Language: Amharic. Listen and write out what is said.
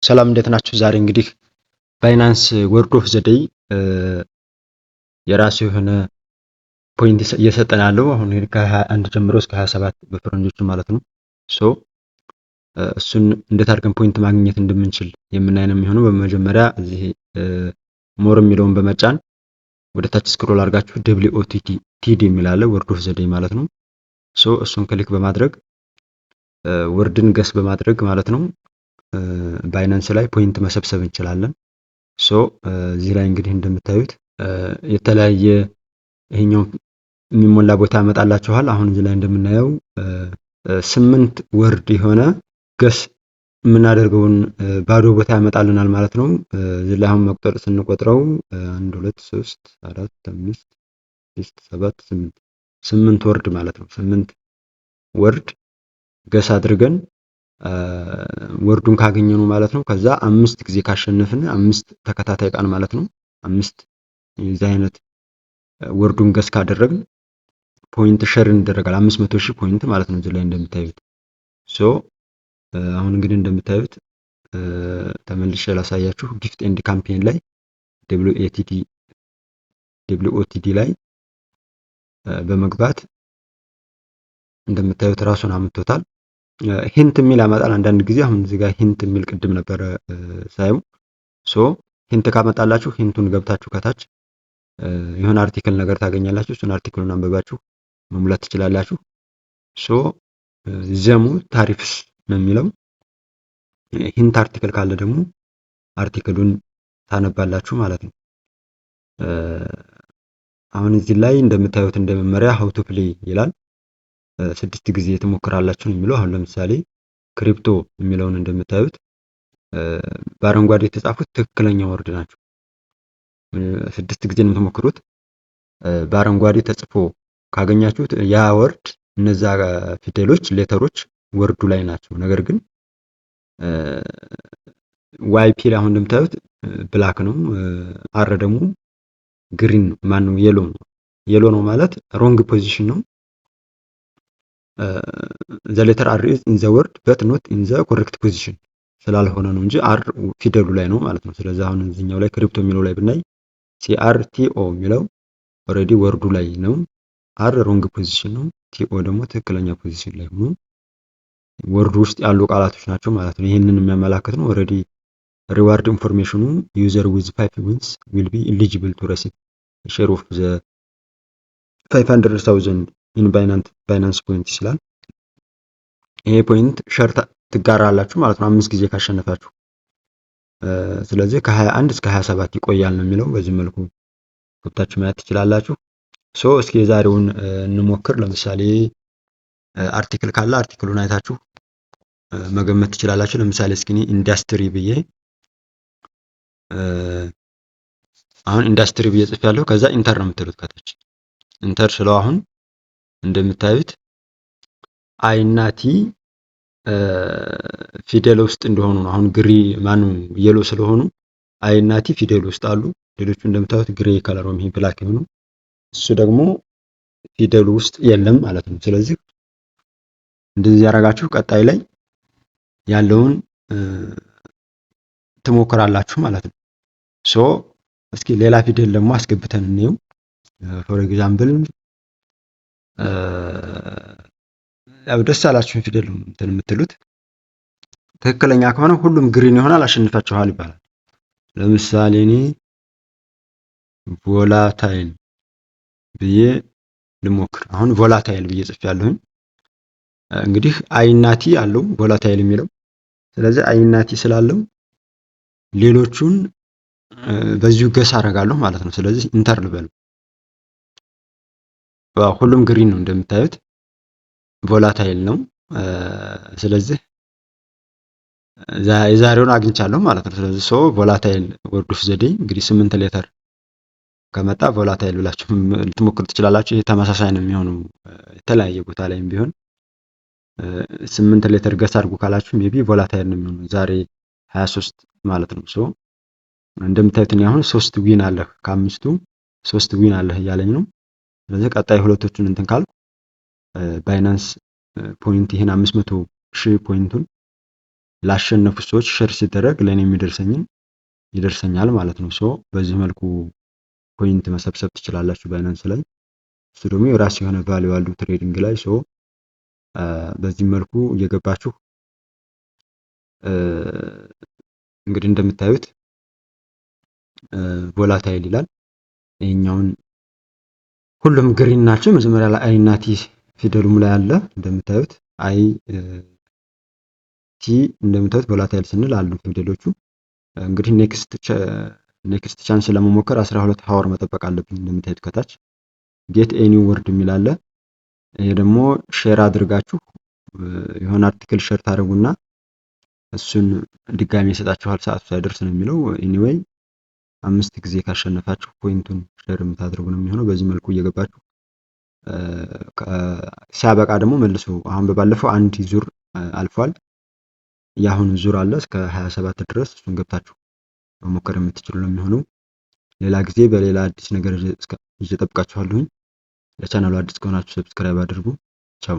ሰላም እንዴት ናችሁ? ዛሬ እንግዲህ ባይናንስ ወርድ ኦፍ ዘ ዴይ የራሱ የሆነ ፖይንት እየሰጠን ያለው አሁን እንግዲህ ከ21 ጀምሮ እስከ 27 በፈረንጆቹ ማለት ነው። ሶ እሱን እንዴት አድርገን ፖይንት ማግኘት እንደምንችል የምናይ ነው የሚሆነው። በመጀመሪያ እዚህ ሞር የሚለውን በመጫን ወደ ታች ስክሮል አድርጋችሁ WOTD የሚል አለ ወርድ ኦፍ ዘ ዴይ ማለት ነው። ሶ እሱን ክሊክ በማድረግ ወርድን ገስ በማድረግ ማለት ነው ባይናንስ ላይ ፖይንት መሰብሰብ እንችላለን። ሶ እዚህ ላይ እንግዲህ እንደምታዩት የተለያየ ይሄኛው የሚሞላ ቦታ ያመጣላችኋል። አሁን እዚህ ላይ እንደምናየው 8 ወርድ የሆነ ገስ የምናደርገውን ባዶ ቦታ ያመጣልናል ማለት ነው። እዚህ ላይ አሁን መቁጠር ስንቆጥረው 1 2 3 4 5 6 7 8 8 ወርድ ማለት ነው። 8 ወርድ ገስ አድርገን ወርዱን ካገኘኑ ማለት ነው። ከዛ 5 ጊዜ ካሸነፍን 5 ተከታታይ ቀን ማለት ነው። 5 የዚህ አይነት ወርዱን ገስ ካደረግን ፖይንት ሸር እንደረጋል 500,000 ፖይንት ማለት ነው። እዚህ ላይ እንደምታዩት ሶ አሁን እንግዲህ እንደምታዩት ተመልሼ ላሳያችሁ። ጊፍት ኤንድ ካምፔን ላይ WOTD ላይ በመግባት እንደምታዩት ራሱን አምጥቶታል። ሂንት የሚል ያመጣል አንዳንድ ጊዜ። አሁን እዚህ ጋር ሂንት የሚል ቅድም ነበረ ሳይው። ሶ ሂንት ካመጣላችሁ ሂንቱን ገብታችሁ ከታች የሆነ አርቲክል ነገር ታገኛላችሁ። እሱን አርቲክሉን አንብባችሁ መሙላት ትችላላችሁ። ሶ ዘሙ ታሪፍስ ነው የሚለው። ሂንት አርቲክል ካለ ደግሞ አርቲክሉን ታነባላችሁ ማለት ነው። አሁን እዚህ ላይ እንደምታዩት እንደ መመሪያ ሃው ቱ ፕሌይ ይላል። 6 ጊዜ ትሞክራላችሁ ነው የሚለው። አሁን ለምሳሌ ክሪፕቶ የሚለውን እንደምታዩት በአረንጓዴ የተጻፉት ትክክለኛ ወርድ ናቸው። 6 ጊዜ ነው የምትሞክሩት። በአረንጓዴ ተጽፎ ካገኛችሁት ያ ወርድ እነዛ ፊደሎች ሌተሮች ወርዱ ላይ ናቸው። ነገር ግን ዋይፒ ላይ አሁን እንደምታዩት ብላክ ነው። አር ደግሞ ግሪን ነው። ማን ነው? የሎ ነው። የሎ ነው ማለት ሮንግ ፖዚሽን ነው። ዘ ሌተር አር ኢዝ ኢን ዘ ወርድ በት ኖት ኢን ዘ ኮሬክት ፖዚሽን ስላልሆነ ነው እንጂ አር ፊደሉ ላይ ነው ማለት ነው። ስለዚህ አሁን እዚህኛው ላይ ክሪፕቶ የሚለው ላይ ብናይ CRTO የሚለው ኦልሬዲ ወርዱ ላይ ነው። አር ሮንግ ፖዚሽን ነው። ቲኦ ደግሞ ትክክለኛ ፖዚሽን ላይ ሆኖ ወርዱ ውስጥ ያሉ ቃላቶች ናቸው ማለት ነው። ይህንን የሚያመላክት ነው። ኦልሬዲ ሪዋርድ ኢንፎርሜሽኑ ዩዘር ዊዝ 5 ዊንስ ዊል ቢ ኤሊጂብል ቱ ሪሲቭ ሼር ኦፍ ዘ 500,000 ኢን ባይናንስ ፖይንት ይችላል። ይሄ ፖይንት ሸር ትጋራላችሁ ማለት ነው 5 ጊዜ ካሸነፋችሁ። ስለዚህ ከ21 እስከ 27 ይቆያል ነው የሚለው። በዚህ መልኩ ገብታችሁ ማየት ትችላላችሁ። ሶ እስኪ የዛሬውን እንሞክር። ለምሳሌ አርቲክል ካለ አርቲክሉን አይታችሁ መገመት ትችላላችሁ። ለምሳሌ እስኪ ኢንዱስትሪ ብዬ አሁን ኢንዱስትሪ ብዬ ጽፌያለሁ። ከዛ ኢንተር ነው የምትሉት ከታች ኢንተር ስለው አሁን እንደምታዩት አይ እና ቲ ፊደል ውስጥ እንደሆኑ ነው። አሁን ግሪ ማኑ የሎ ስለሆኑ አይ እና ቲ ፊደል ውስጥ አሉ። ሌሎቹ እንደምታዩት ግሬ ከለር ነው፣ ይሄ ብላክ የሆኑ እሱ ደግሞ ፊደሉ ውስጥ የለም ማለት ነው። ስለዚህ እንደዚህ ያደርጋችሁ ቀጣይ ላይ ያለውን ትሞክራላችሁ ማለት ነው። ሶ እስኪ ሌላ ፊደል ደግሞ አስገብተን እንየው። ፎር ኤግዛምፕል ያው ደስ ያላችሁን ፊደል እንትን የምትሉት ትክክለኛ ከሆነ ሁሉም ግሪን ይሆናል፣ አሸንፋችኋል ይባላል። ለምሳሌ እኔ ቮላታይል ብዬ ልሞክር። አሁን ቮላታይል ብዬ ጽፌያለሁኝ። እንግዲህ አይናቲ አለው ቮላታይል የሚለው። ስለዚህ አይናቲ ስላለው ሌሎቹን በዚሁ ገስ አደርጋለሁ ማለት ነው። ስለዚህ ኢንተር ልበል። ሁሉም ግሪን ነው እንደምታዩት፣ ቮላታይል ነው። ስለዚህ የዛሬውን አግኝቻለሁ ማለት ነው። ስለዚህ ቮላታይል ወርድ ኦፍ ዘ ዴይ እንግዲህ 8 ሌተር ከመጣ ቮላታይል ብላችሁ ልትሞክሩ ትችላላችሁ። ይሄ ተመሳሳይ ነው የሚሆነው የተለያየ ቦታ ላይም ቢሆን 8 ሌተር ገስ አድርጉ ካላችሁ ሜቢ ቮላታይል ነው የሚሆነው ዛሬ 23 ማለት ነው። እንደምታዩት እኔ አሁን 3 ዊን አለ ከአምስቱ 3 ዊን አለ እያለኝ ነው። ስለዚህ ቀጣይ ሁለቶቹን እንትን ካልኩ ባይናንስ ፖይንት ይሄን 500,000 ፖይንቱን ላሸነፉት ሰዎች ሼር ሲደረግ ለእኔ የሚደርሰኝን ይደርሰኛል ማለት ነው። ሶ በዚህ መልኩ ፖይንት መሰብሰብ ትችላላችሁ ባይናንስ ላይ። እሱ ደግሞ የራሱ የሆነ ቫልዩ አለው ትሬዲንግ ላይ። ሶ በዚህ መልኩ እየገባችሁ እንግዲህ እንደምታዩት ቮላታይል ይላል። ይሄኛውን ሁሉም ግሪን ናቸው። መጀመሪያ ላይ አይ እና ቲ ፊደሉም ላይ አለ እንደምታዩት አይ ቲ እንደምታዩት ቮላታይል ስንል አሉ ፊደሎቹ። እንግዲህ ኔክስት ቻንስ ለመሞከር 12 ሀወር መጠበቅ አለብኝ። እንደምታዩት ከታች ጌት ኤኒ ወርድ የሚል አለ። ይሄ ደግሞ ሼር አድርጋችሁ የሆነ አርቲክል ሼር ታደርጉና እሱን ድጋሚ ይሰጣችኋል ሰዓቱ ሳይደርስ ነው የሚለው። ኤኒዌይ 5 ጊዜ ካሸነፋችሁ ፖይንቱን ሼር የምታደርጉ ነው የሚሆነው። በዚህ መልኩ እየገባችሁ ሲያበቃ ደግሞ መልሶ አሁን በባለፈው አንድ ዙር አልፏል። የአሁኑ ዙር አለ እስከ 27 ድረስ። እሱን ገብታችሁ መሞከር የምትችሉ ነው የሚሆነው። ሌላ ጊዜ በሌላ አዲስ ነገር ይዤ እጠብቃችኋለሁኝ። ለቻናሉ አዲስ ከሆናችሁ ሰብስክራይብ አድርጉ። ቻው